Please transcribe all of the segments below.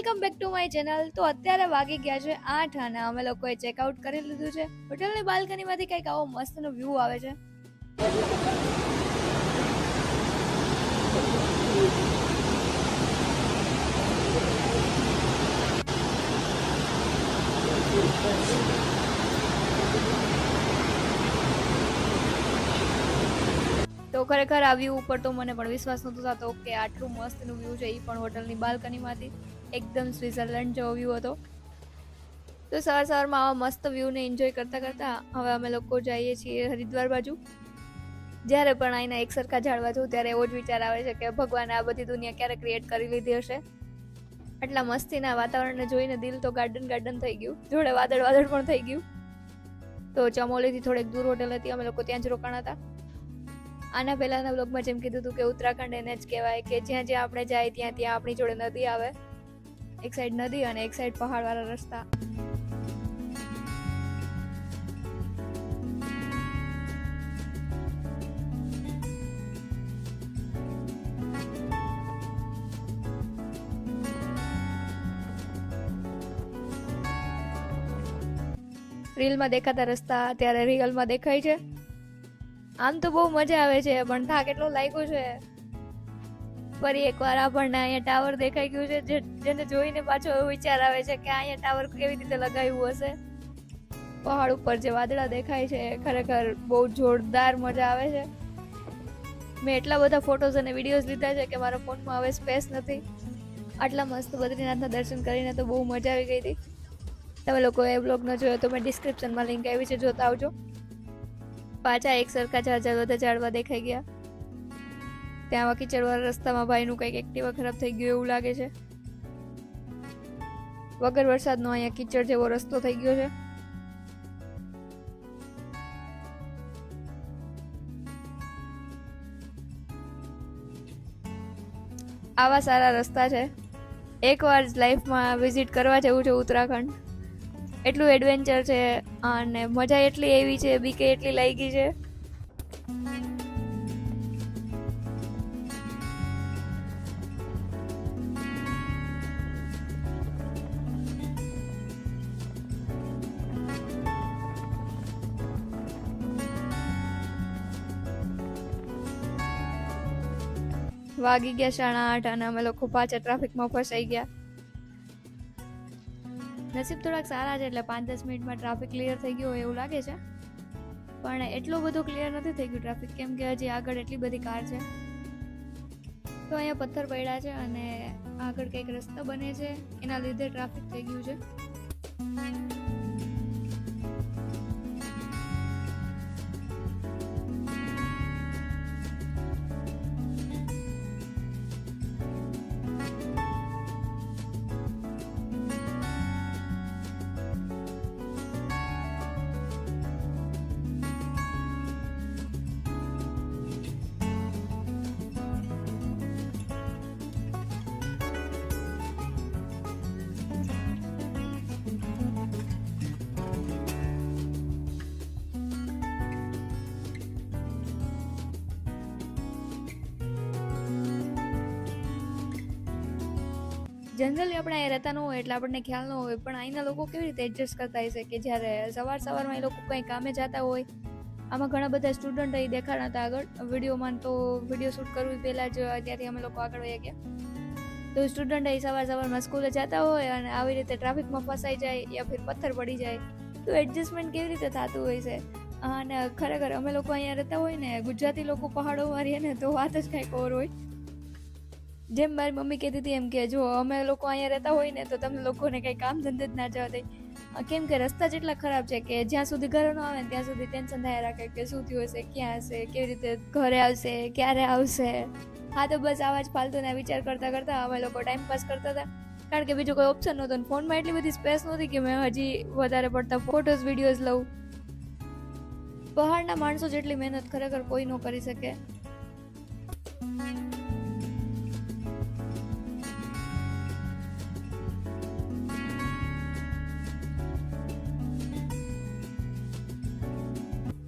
Welcome back to my channel. તો અત્યારે વાગી ગયા છે 8 અને અમે લોકોએ ચેકઆઉટ કરી લીધું છે. હોટલની બાલ્કનીમાંથી કંઈક આવો મસ્તનો વ્યૂ આવે છે. તો ખરેખર આ વ્યૂ ઉપર તો મને પણ વિશ્વાસ નહોતો થતો કે આટલું મસ્તનું વ્યૂ છે, એ પણ હોટલની બાલ્કનીમાંથી. એકદમ સ્વિટ્ઝરલેન્ડ જેવો વ્યૂ હતો. તો સવારમાં આવા મસ્ત વ્યૂને એન્જોય કરતા કરતા હવે અમે લોકો જઈએ છીએ હરિદ્વાર બાજુ. જ્યારે પણ અહીંના એક સરખા ઝાડવા જોઉં ત્યારે એવો જ વિચાર આવે છે કે ભગવાને આ બધી દુનિયા ક્યારે ક્રિએટ કરી લીધી હશે. આટલા મસ્તીના વાતાવરણને જોઈને દિલ તો ગાર્ડન થઈ ગયું, જોડે વાદળ પણ થઈ ગયું. તો ચમોલીથી થોડેક દૂર હોટલ હતી, અમે લોકો ત્યાં જ રોકાણા હતા. આના પહેલાના બ્લોગમાં જેમ કીધું હતું કે ઉત્તરાખંડ એને જ કહેવાય કે જ્યાં જ્યાં આપણે જાય ત્યાં ત્યાં આપણી જોડે નદી આવે. એક સાઈડ નદી અને એક સાઈડ પહાડવાળા રસ્તા. રીલમાં દેખાતા રસ્તા અત્યારે રિયલમાં દેખાય છે. આમ તો બહુ મજા આવે છે, પણ થાક એટલો લાગ્યો છે. ફરી એકવાર આપણને અહીંયા ટાવર દેખાઈ ગયું છે, જેને જોઈને પાછો એવો વિચાર આવે છે કે અહીંયા ટાવર કેવી રીતે લગાવ્યું હશે. પહાડ ઉપર જે વાદળા દેખાય છે ખરેખર બહુ જોરદાર મજા આવે છે. મેં એટલા બધા ફોટોઝ અને વિડીયોઝ લીધા છે કે મારા ફોનમાં હવે સ્પેસ નથી. આટલા મસ્ત બદ્રીનાથના દર્શન કરીને તો બહુ મજા આવી ગઈ હતી. તમે લોકો એ બ્લોગ ન જોયો તો મેં ડિસ્ક્રિપ્શનમાં લિંક આવી છે, જોતા આવજો. પાછા એક સરખા ઝાડવા દેખાઈ ગયા. ત્યાં કીચડવાળા રસ્તામાં ભાઈનું કંઈક એક્ટિવા ખરાબ થઈ ગયું એવું લાગે છે. વગર વરસાદનો અહીંયા કીચડ જેવો રસ્તો થઈ ગયો છે. આવા સારા રસ્તા છે, એકવાર લાઈફમાં વિઝિટ કરવા જેવું છે ઉત્તરાખંડ. એટલું એડવેન્ચર છે અને મજા એટલી એવી છે, બીકે એટલી લાગી છે. વાગી ગયા 8:30 અને અમે લોકો પાછા ટ્રાફિકમાં ફસાઈ ગયા. નસીબ થોડાક સારા છે એટલે 5-10 મિનિટમાં ટ્રાફિક ક્લિયર થઈ ગયો એવું લાગે છે, પણ એટલું બધું ક્લિયર નથી થઈ ગયું ટ્રાફિક, કેમ કે હજી આગળ એટલી બધી કાર છે. તો અહીંયા પથ્થર પડ્યા છે અને આગળ કંઈક રસ્તો બને છે, એના લીધે ટ્રાફિક થઈ ગયું છે. જનરલી આપણે અહીંયા રહેતા ન હોય એટલે આપણને ખ્યાલ ન હોય, પણ અહીંના લોકો કેવી રીતે એડજસ્ટ કરતા હશે કે જ્યારે સવારમાં એ લોકો કંઈ કામે જતા હોય. આમાં ઘણા બધા સ્ટુડન્ટ અહીં દેખાડા હતા આગળ વિડીયોમાં, તો વિડીયો શૂટ કરવું પહેલાં જ ત્યાંથી અમે લોકો આગળ વહી ગયા. તો સ્ટુડન્ટ અહીં સવારમાં સ્કૂલે જતા હોય અને આવી રીતે ટ્રાફિકમાં ફસાઈ જાય યા ફિર પથ્થર પડી જાય, તો એડજસ્ટમેન્ટ કેવી રીતે થતું હોય છે. અને ખરેખર અમે લોકો અહીંયા રહેતા હોય ને, ગુજરાતી લોકો પહાડોમાં રહીએ ને તો વાત જ કંઈક ઓર હોય. જેમ મારી મમ્મી કહેતી હતી એમ કે જો અમે લોકો અહીંયા રહેતા હોય ને તો તમને લોકોને કંઈ કામ ધંધે જ ના જવા દે, કેમ કે રસ્તા જેટલા ખરાબ છે કે જ્યાં સુધી ઘરે ન આવે ને ત્યાં સુધી ટેન્શન થયા રાખે કે શું થયું હશે, ક્યાં હશે, કેવી રીતે ઘરે આવશે, ક્યારે આવશે. હા, તો બસ આવા જ ફાલતુના વિચાર કરતાં કરતાં અમે લોકો ટાઈમ પાસ કરતા હતા, કારણ કે બીજો કોઈ ઓપ્શન નહોતો ને ફોનમાં એટલી બધી સ્પેસ નહોતી કે મેં હજી વધારે પડતા ફોટોઝ વિડીયોઝ લઉં. પહાડના માણસો જેટલી મહેનત ખરેખર કોઈ ન કરી શકે.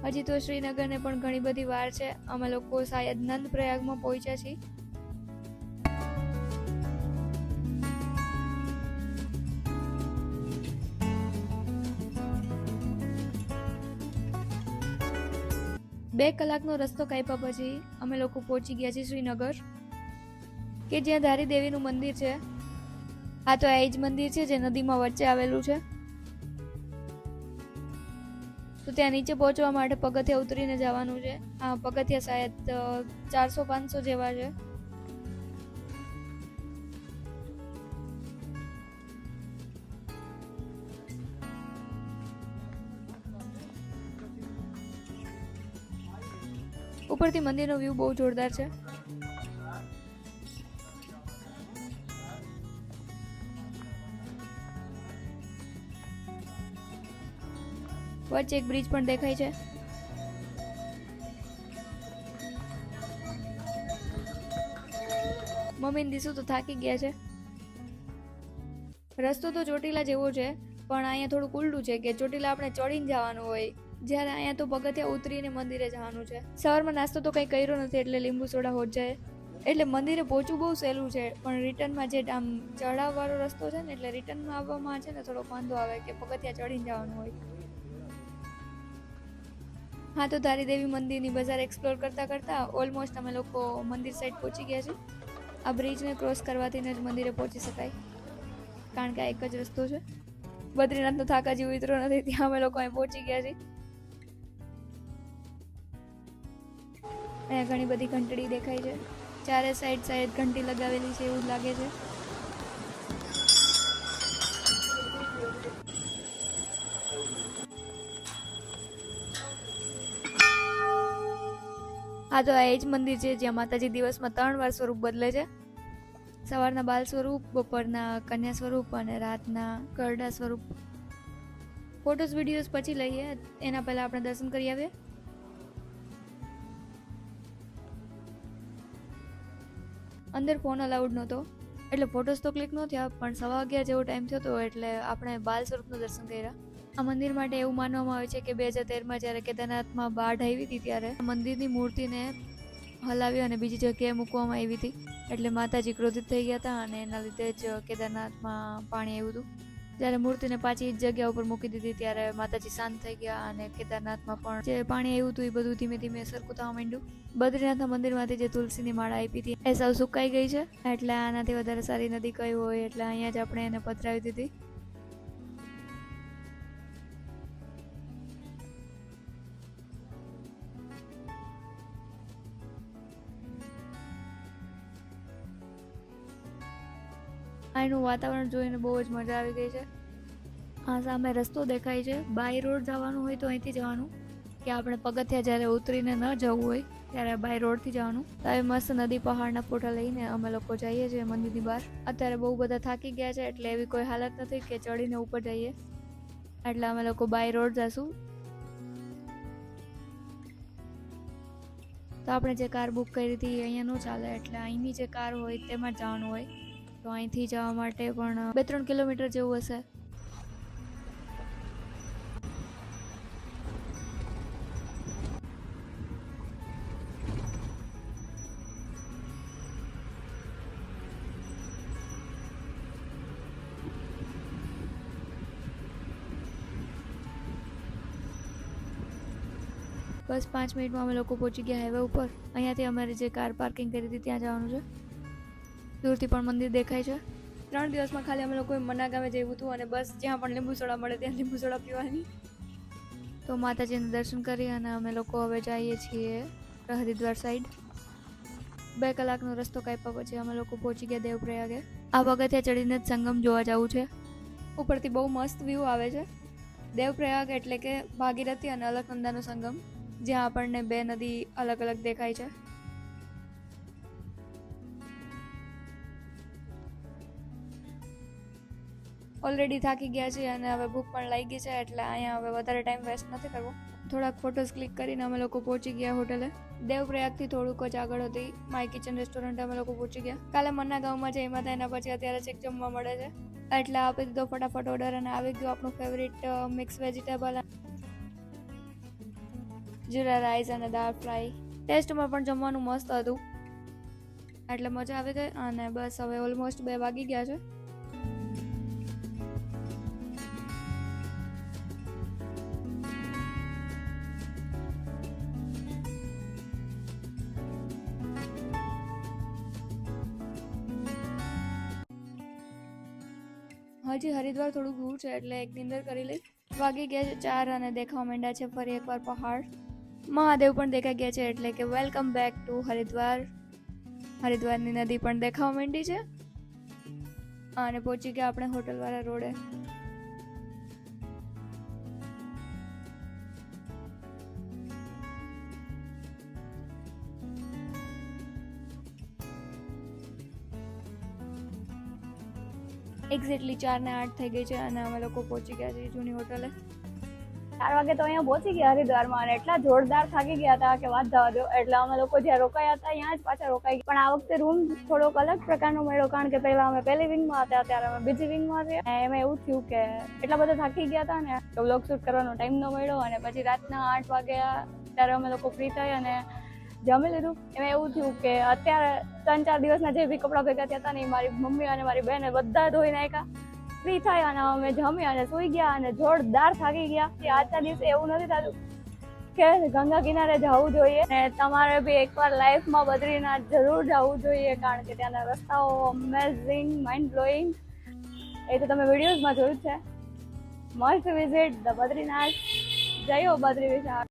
હજી તો શ્રીનગરને પણ ઘણી બધી વાર છે. અમે લોકો શાયદ નંદ પ્રયાગમાં પહોંચ્યા છીએ. 2 કલાકનો રસ્તો કાપ્યા પછી અમે લોકો પહોંચી ગયા છીએ શ્રીનગર, કે જ્યાં ધારી દેવીનું મંદિર છે. આ તો એ જ મંદિર છે જે નદીમાં વચ્ચે આવેલું છે. તો ત્યાં નીચે પહોંચવા માટે પગથિયા ઉતરીને જવાનું છે. આ પગથિયા શાયદ 400-500 જેવા છે. ઉપરથી મંદિરનો વ્યૂ બહુ જોરદાર છે. વચ્ચે એક બ્રિજ પણ દેખાય છે. મમ્મી ને દીસુ તો થાકી ગયા છે. રસ્તો તો ચોટીલા જેવો છે, પણ અહીંયા થોડુંક ઉલટું છે કે ચોટીલા આપણે ચડીને જવાનું હોય, જ્યારે અહીંયા તો પગથિયા ઉતરીને મંદિરે જવાનું છે. સવારમાં નાસ્તો તો કંઈ કર્યો નથી એટલે લીંબુ સોડા હોત જાય. એટલે મંદિરે પહોંચવું બહુ સહેલું છે, પણ રિટર્નમાં જે આમ ચડાવવાળો રસ્તો છે ને, એટલે રિટર્નમાં આવવામાં છે ને થોડોક વાંધો આવે કે પગથિયા ચડીને જવાનું હોય. હા, તો ધારી દેવી મંદિરની બજાર એક્સપ્લોર કરતા કરતા ઓલમોસ્ટ અમે લોકો મંદિર સાઈડ પહોંચી ગયા છીએ. આ બ્રિજને ક્રોસ કરવાથી જ મંદિરે પહોંચી શકાય, કારણ કે આ એક જ રસ્તો છે. બદ્રીનાથનો થાક હજી ઉતરો નથી, ત્યાં અમે લોકો અહીં પહોંચી ગયા છીએ. અહીંયા ઘણી બધી ઘંટડી દેખાય છે. ચારે સાઈડ ઘંટી લગાવેલી છે એવું લાગે છે. આ તો એ જ મંદિર છે જ્યાં માતાજી દિવસમાં 3 વાર સ્વરૂપ બદલે છે. સવારના બાલ સ્વરૂપ, બપોરના કન્યા સ્વરૂપ અને રાતના ગરડા સ્વરૂપ. ફોટોસ વિડીયોઝ પછી લઈએ, એના પહેલા આપણે દર્શન કરી આવીએ. અંદર ફોન અલાઉડ નહોતો એટલે ફોટોસ તો ક્લિક ન થયા, પણ 11:15 જેવો ટાઈમ થયો હતો એટલે આપણે બાલ સ્વરૂપનું દર્શન કર્યા. આ મંદિર માટે એવું માનવામાં આવે છે કે 2013માં જ્યારે કેદારનાથમાં બાઢ આવી હતી ત્યારે મંદિરની મૂર્તિને હલાવી અને બીજી જગ્યાએ મૂકવામાં આવી હતી. એટલે માતાજી ક્રોધિત થઈ ગયા હતા અને એના લીધે જ કેદારનાથમાં પાણી આવ્યું હતું. જ્યારે મૂર્તિને પાછી જગ્યા ઉપર મૂકી દીધી ત્યારે માતાજી શાંત થઈ ગયા અને કેદારનાથમાં પણ જે પાણી આવ્યું હતું એ બધું ધીમે ધીમે સરખું થવા માંડ્યું. બદ્રીનાથના મંદિરમાંથી જે તુલસીની માળા આપી હતી એ સૌ સુકાઈ ગઈ છે, એટલે આનાથી વધારે સારી નદી કઈ હોય એટલે અહીંયા જ આપણે એને પધરાવી દીધી. અહીંનું વાતાવરણ જોઈને બહુ જ મજા આવી ગઈ છે. આ સામે રસ્તો દેખાય છે. બાય રોડ જવાનું હોય તો અહીંથી જવાનું, કે આપણે પગથિયા જ્યારે ઉતરીને ન જવું હોય ત્યારે બાય રોડથી જવાનું. તો હવે મસ્ત નદી પહાડના ફોટા લઈને અમે લોકો જઈએ છીએ મંદિરની બહાર. અત્યારે બહુ બધા થાકી ગયા છે એટલે એવી કોઈ હાલત નથી કે ચડીને ઉપર જઈએ, એટલે અમે લોકો બાય રોડ જઈશું. તો આપણે જે કાર બુક કરી હતી અહીંયા ન ચાલે, એટલે અહીંની જે કાર હોય તેમાં જ જવાનું હોય. તો અહીંથી જવા માટે પણ 2-3 કિલોમીટર જેવું હશે. બસ 5 મિનિટમાં અમે લોકો પહોંચી ગયા હાઈવે ઉપર. અહીંયાથી અમારે જે કાર પાર્કિંગ કરી હતી ત્યાં જવાનું છે. દૂરથી પણ મંદિર દેખાય છે. 3 દિવસમાં ખાલી અમે લોકોએ મના ગામે જવું હતું અને બસ જ્યાં પણ લીંબુ સોડા મળે ત્યાં લીંબુ સોડા પીવાની. તો માતાજીને દર્શન કરી અને અમે લોકો હવે જઈએ છીએ હરિદ્વાર સાઈડ. 2 કલાકનો રસ્તો કાપ્યા પછી અમે લોકો પહોંચી ગયા દેવપ્રયાગે. આ પગથિયા ચડીને જ સંગમ જોવા જવું છે. ઉપરથી બહુ મસ્ત વ્યૂ આવે છે. દેવપ્રયાગ એટલે કે ભાગીરથી અને અલકનંદાનો સંગમ, જ્યાં આપણને 2 નદી અલગ અલગ દેખાય છે. ઓલરેડી થાકી ગયા છીએ અને હવે ભૂખ પણ લાગી છે, એટલે અહીંયા હવે વધારે ટાઈમ વેસ્ટ નથી કરવો. થોડાક ફોટોસ ક્લિક કરીને અમે લોકો પહોંચી ગયા હોટલે. દેવપ્રયાગથી થોડુંક જ આગળ હતી માય કિચન રેસ્ટોરન્ટ અમે લોકો પહોંચી ગયા. કાલે મન્ના ગામમાં જઈમાં હતા, એના પછી અત્યારે ચેક જમવા મળે છે એટલે આપી દીધો ફટાફટ ઓર્ડર અને આવી ગયો આપણું ફેવરિટ મિક્સ વેજીટેબલ, જીરા રાઈસ અને દાળ ફ્રાય. ટેસ્ટમાં પણ જમવાનું મસ્ત હતું એટલે મજા આવી ગઈ. અને બસ હવે ઓલમોસ્ટ 2 વાગી ગયા છે. હજી હરિદ્વાર થોડું દૂર છે એટલે એક નિંદર કરી લઈ. વાગી ગયા છે 4 અને દેખાવા માંડ્યા છે ફરી એકવાર પહાડ. મહાદેવ પણ દેખાઈ ગયા છે એટલે કે વેલકમ બેક ટુ હરિદ્વાર. હરિદ્વારની નદી પણ દેખાવા માંડી છે અને પહોંચી ગયા આપણે હોટલવાળા રોડે. એક્ઝેક્ટલી 4 ને 8 થઈ ગઈ છે અને અમે લોકો પહોંચી ગયા છીએ જૂની હોટલે. 4 વાગે તો અહીંયા પહોંચી ગયા હરિદ્વારમાં અને એટલા જોરદાર થાકી ગયા હતા કે વાત જવા દો. એટલે અમે લોકો જ્યાં રોકાયા હતા ત્યાં જ પાછા રોકાઈ ગયા. પણ આ વખતે રૂમ થોડોક અલગ પ્રકારનો મળ્યો કારણ કે પહેલા અમે પહેલી વિંગમાં હતા, ત્યારે અમે બીજી વિંગમાં હતા. એમાં એવું થયું કે એટલા બધા થાકી ગયા હતા ને તો વ્લોગ શૂટ કરવાનો ટાઈમ ન મળ્યો અને પછી રાતના 8 વાગ્યા ત્યારે અમે લોકો ફ્રી થઈ અને જમી લીધું. એમાં એવું થયું કે અત્યારે 3-4 દિવસના જે બી કપડાં ભેગા થયા હતા ને મારી મમ્મી અને મારી બેને બધા ધોઈ નાખ્યા. ફ્રી થાય અને અમે જમી અને સુઈ ગયા અને જોરદાર થાકી ગયા. આજના દિવસે એવું નથી થતું કે ગંગા કિનારે જવું જોઈએ અને તમારે બી એકવાર લાઈફમાં બદ્રીનાથ જરૂર જવું જોઈએ કારણ કે ત્યાંના રસ્તાઓ અમેઝિંગ, માઇન્ડ બ્લોઈંગ. એ તો તમે વિડીયોઝમાં જોયું છે. Must visit the Badrinath. જય હો બદ્રી વિશાળ.